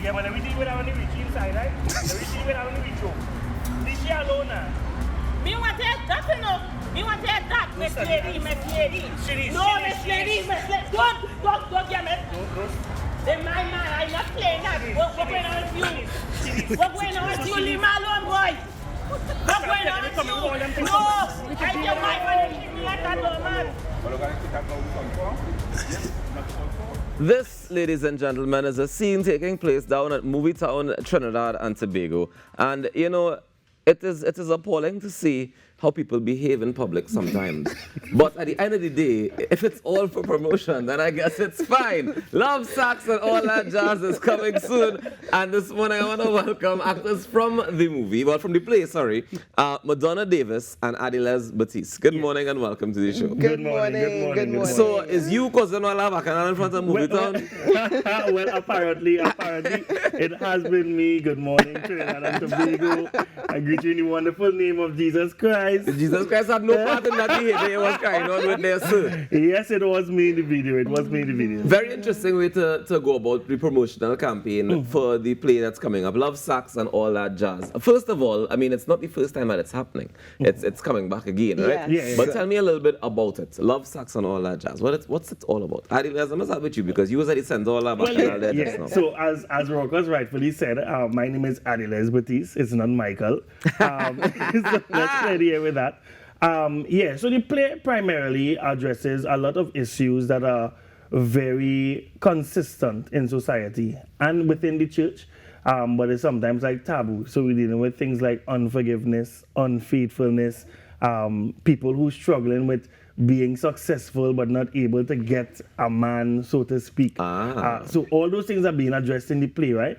Yeah, but everything without any reach inside, right? Everything without any reach out. This year alone now. Me want to that enough. Me want to that. Miss Lady. No, Miss Lady. Don't get me. Then my man, I'm not playing that. What's going on with you? What's going on with you? Leave me alone, boy. What's going on with you? No, I get my money. Leave me like that, man. This, ladies and gentlemen, is a scene taking place down at Movie Town, Trinidad and Tobago. And, you know, it is appalling to see how people behave in public sometimes. But at the end of the day, if it's all for promotion, then I guess it's fine. Love, Sax, and all that jazz is coming soon. And this morning, I want to welcome actors from the movie, well, from the play, sorry, Madonna Davis and Adiles Batiste. Good morning and welcome to the show. Good morning. So, is you cousin Wala Bacchanal in front of Movie Town? Well, apparently, it has been me. Good morning, Trinidad and Tobago. I greet you in the wonderful name of Jesus Christ. Jesus Christ had no part in that behavior he was carrying on with there, sir. Yes, it was me in the video. Very interesting way to go about the promotional campaign for the play that's coming up. Love, Sax, and all that jazz. First of all, I mean, it's not the first time that it's happening. It's coming back again, right? Yes. But tell me a little bit about it. Love, Sax, and all that jazz. What's it all about? Adiles, I must start with you because you was at the center all that bacchanal there just now. So as Rokas rightfully said, my name is Adiles Batiste. It's not Michael. So let's clear the air with that. So the play primarily addresses a lot of issues that are very consistent in society and within the church, but it's sometimes like taboo. So we're dealing with things like unforgiveness, unfaithfulness, people who struggling with being successful but not able to get a man, so to speak. So all those things are being addressed in the play, right?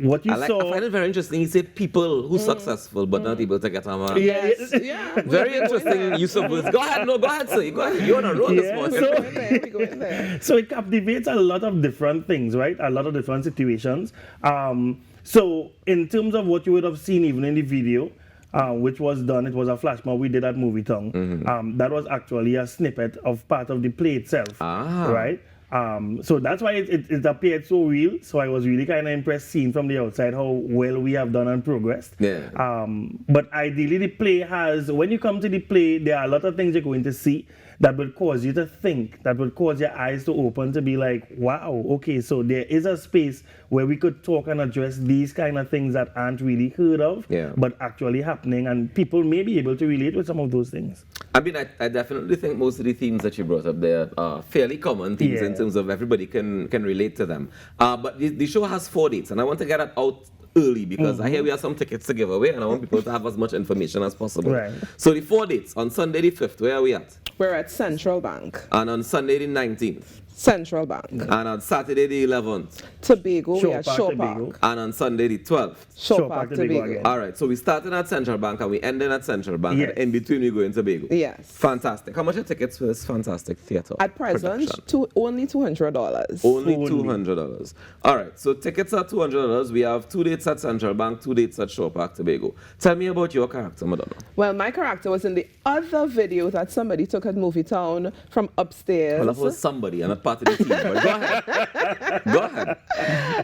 What you saw... I find it very interesting. You said people who successful but not able to get a man. Yes. Yeah. Very interesting use of words. Go ahead, sir. Go ahead. You're on a roll this morning. We go in there. So it captivates a lot of different things, right? A lot of different situations. So in terms of what you would have seen even in the video, which was done, it was a flash mob we did at Movie Town. That was actually a snippet of part of the play itself, right? So that's why it appeared so real. So I was really kind of impressed seeing from the outside how well we have done and progressed. Yeah. But ideally the play has, when you come to the play, there are a lot of things you're going to see that would cause you to think, that would cause your eyes to open to be like, wow, okay, so there is a space where we could talk and address these kind of things that aren't really heard of, but actually happening, and people may be able to relate with some of those things. I mean, I definitely think most of the themes that you brought up there are fairly common themes in terms of everybody can relate to them. But the show has 4 dates, and I want to get it out early because I hear we have some tickets to give away and I want people to have as much information as possible. Right. So the 4 dates, on Sunday the 5th, where are we at? We're at Central Bank. And on Sunday the 19th? Central Bank. And on Saturday the 11th? Tobago, we are Shore Park. And on Sunday the 12th? Shore Park, Tobago. All right, so we started at Central Bank and we ended at Central Bank. Yes. And in between we go into Tobago. Yes. Fantastic. How much are tickets for this fantastic theatre? At present, only $200. Only $200. All right, so tickets are $200. We have 2 dates at Central Bank, 2 dates at Shore Park, Tobago. Tell me about your character, Madonna. Well, my character was in the other video that somebody took at Movie Town from upstairs. Well, that was somebody and not part of the team, but go ahead. Go ahead.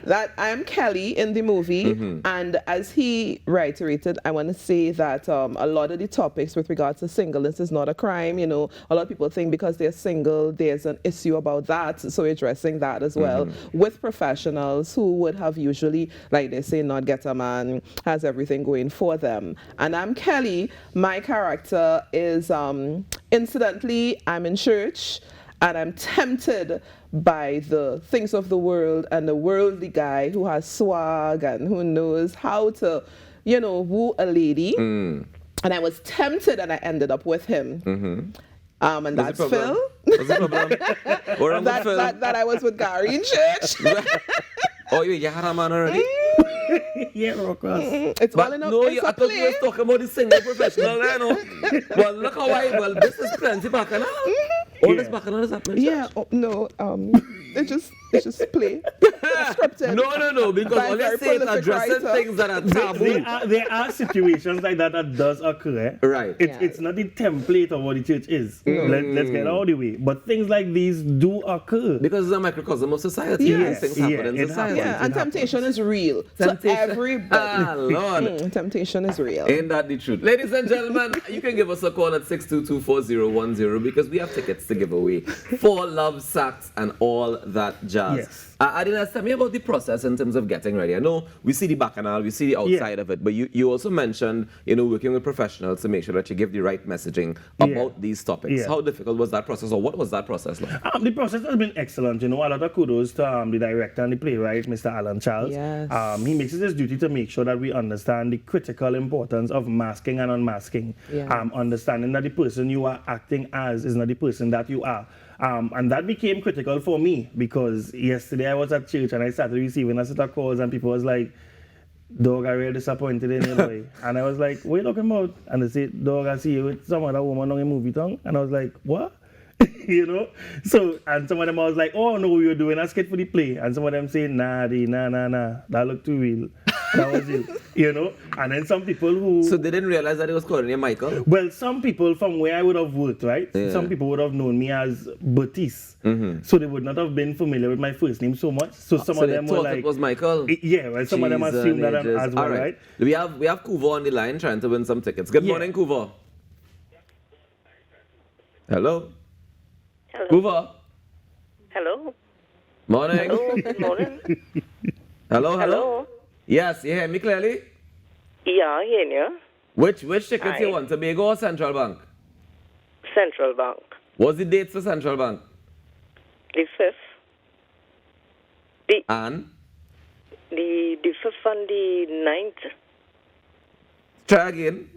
That I am Kelly in the movie, and as he reiterated, I want to say that a lot of the topics with regards to singleness is not a crime. You know, a lot of people think because they're single, there's an issue about that, so we're addressing that as well with professionals who would have usually, like they say, not get a man, has everything going for them. And I'm Kelly. My character is, incidentally, I'm in church, and I'm tempted by the things of the world and the worldly guy who has swag and who knows how to, you know, woo a lady. And I was tempted and I ended up with him. And that's Phil. What's the problem? What wrong with Phil? That I was with Gary in church. Oh, you had a man already? Yeah, Rokas. It's But all in a, no, it's I a thought you play. was talking about the single professional, you know. Well, look how this is plenty bacchanal. All this bacchanal is happening. Yeah, oh, no, it's just play. scripted. No, because by a all very you're saying is prolific addressing writer. things that are taboo. There are situations like that does occur. Right. It's not the template of what the church is. Let's get out of the way. But things like these do occur. Because it's a microcosm of society. Yes, These things happen in it society. happens. Yeah, and temptation is real. Temptation. So everybody. Lord. Temptation is real. Ain't that the truth? Ladies and gentlemen, you can give us a call at 622-4010 because we have tickets to give away for Love Sacks and all that jazz. Yes. Adidas, tell me about the process in terms of getting ready. I know we see the bacchanal, we see the outside of it, but you also mentioned, working with professionals to make sure that you give the right messaging about these topics. Yeah. How difficult was that process, or what was that process like? The process has been excellent. A lot of kudos to the director and the playwright, Mr. Alan Charles. Yes. He makes it his duty to make sure that we understand the critical importance of masking and unmasking. Yeah. Understanding that the person you are acting as is not the person that you are. And that became critical for me because yesterday I was at church and I started receiving a set of calls and people was like, "Dog, I'm really disappointed in you, boy." And I was like, "What are you talking about?" And they said, "Dog, I see you with some other woman on a movie tongue." And I was like, "What?" So, and some of them I was like, "Oh no, we were doing a skit for the play." And some of them say, nah, that looked too real. That was it, And then some people who... So they didn't realize that it was calling you Michael? Well, some people from where I would have worked, right? Yeah. Some people would have known me as Batiste. So they would not have been familiar with my first name so much. So some So of they them were thought like... it was Michael? Yeah, well, some of them assume that I'm as well, All right? We have Kuvo on the line trying to win some tickets. Good morning, Kuvo. Hello? Hello. Kuvo? Hello. Morning. Hello. Good morning. Hello? Hello. Yes, you hear me clearly? Yeah, I hear you. Which tickets you Hi. want, Tobago or Central Bank? Central Bank. What's the dates for Central Bank? The 5th. And? The 5th and the 9th. Try again.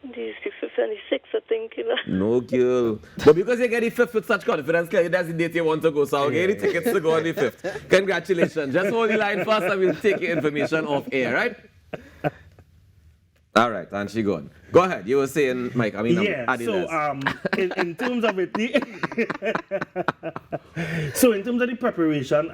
The 6th and the 6th, I think, No, girl. But because you get the 5th with such confidence, clearly that's the date you want to go. So I'll get the tickets to go on the 5th. Congratulations. Just hold the line first and we'll take your information off air, right? All right, and she gone. Go ahead. You were saying, Mike, So in terms of it, so in terms of the preparation,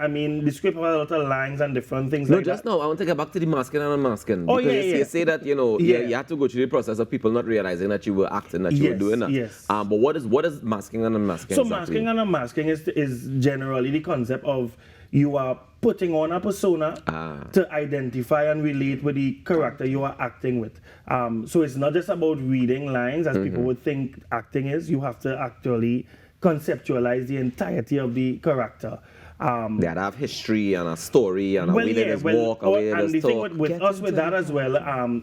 the script has a lot of lines and different things No, like just that. now, I want to get back to the masking and unmasking. Oh, because yeah. you say that, you had to go through the process of people not realizing that you were acting, that you were doing that. Yes. But what is masking and unmasking So exactly? masking and unmasking is generally the concept of you are putting on a persona to identify and relate with the character you are acting with. So it's not just about reading lines as people would think acting is. You have to actually conceptualize the entirety of the character. They had to have history and a story and a way they just walk, a way they and the just thing talk. with us with that as well,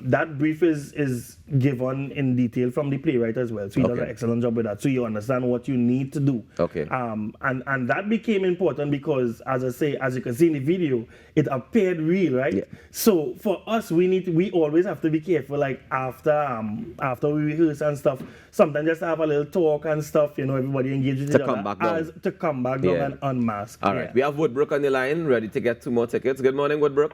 that brief is given in detail from the playwright as well. So he does an excellent job with that. So you understand what you need to do. Okay. And that became important because, as you can see in the video, it appeared real, right? Yeah. So for us, we always have to be careful. Like after we rehearse and stuff, sometimes just have a little talk and stuff. Everybody engage with each other to come back down and unmask. All right. We have Woodbrook on the line, ready to get 2 more tickets. Good morning, Woodbrook.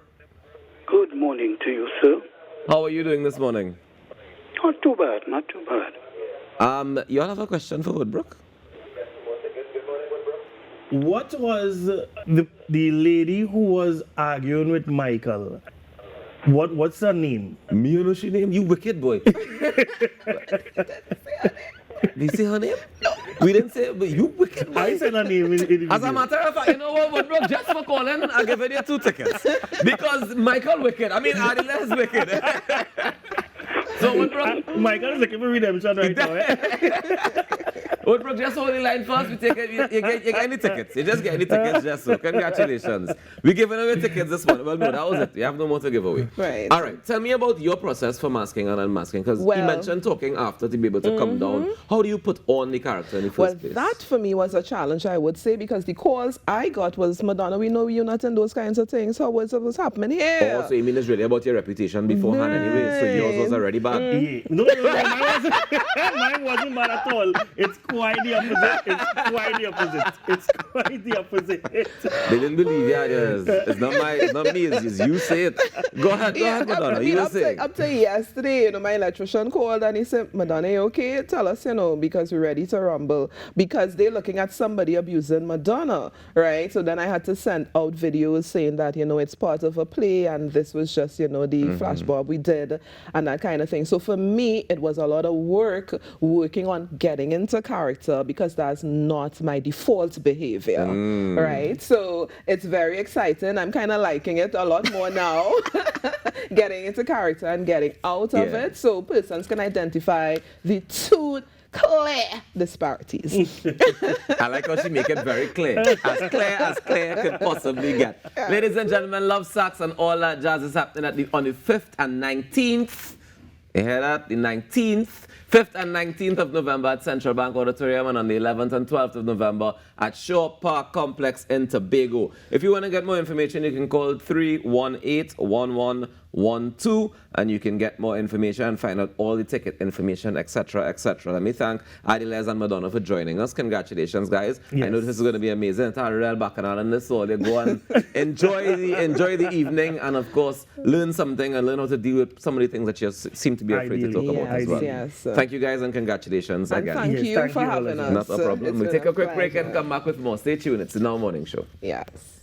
Good morning to you, sir. How are you doing this morning? Not too bad, not too bad. You all have a question for Woodbrook? What was the lady who was arguing with Michael? What's her name? Me, you know she name? You wicked boy. Did you say her name? No. We didn't say it, but you wicked boy. I said her name in the video. As a matter of fact, you know what, Woodbrook, just for calling, I'll give you 2 tickets. Because Michael wicked. Adela is wicked. So Woodbrook... Michael is looking for redemption right now, Woodbrook, just hold the line first. You get any tickets. You just get any tickets just so. Congratulations. We're giving away tickets this morning. Well, no, that was it. We have no more to give away. Right. All right. Tell me about your process for masking and unmasking. Because you mentioned talking after to be able to come down. How do you put on the character in the first place? That for me was a challenge, I would say, because the calls I got was, Madonna, we know you're not in those kinds of things. So what's happening here? Oh, so you mean it's really about your reputation beforehand anyway? So yours was already bad? No, mine wasn't bad at all. It's cool. quite the opposite. It's quite the opposite. It's quite the opposite. They didn't believe you. It's not me. It's you say it. Go ahead, Madonna. You were saying. Up to yesterday, you know, my electrician called and he said, Madonna, you okay? Tell us, you know, because we're ready to rumble. Because they're looking at somebody abusing Madonna, right? So then I had to send out videos saying that, you know, it's part of a play and this was just, you know, the flashmob we did and that kind of thing. So for me, it was a lot of work working on getting into character because that's not my default behavior, right? So it's very exciting. I'm kind of liking it a lot more now, getting into character and getting out of it. So persons can identify the two clear disparities. I like how she make it very clear. As clear could possibly get. Ladies and gentlemen, Love Sacks and all that jazz is happening on the 5th and 19th. You hear that? The 19th. 5th and 19th of November at Central Bank Auditorium and on the 11th and 12th of November at Shaw Park Complex in Tobago. If you want to get more information, you can call 318-1112 and you can get more information and find out all the ticket information, etc., etc. Let me thank Adiles and Madonna for joining us. Congratulations, guys. Yes. I know this is going to be amazing. It's a real bacchanal and this, so they go and enjoy the evening and, of course, learn something and learn how to deal with some of the things that you seem to be afraid to talk Ideally, about as well. Yes. Thank you guys and congratulations And again. thank Yes, you thank for you all having as well. us. Not a problem. It's We'll been take a quick break pleasure. and come back with more. Stay tuned. It's the Now Morning Show. Yes.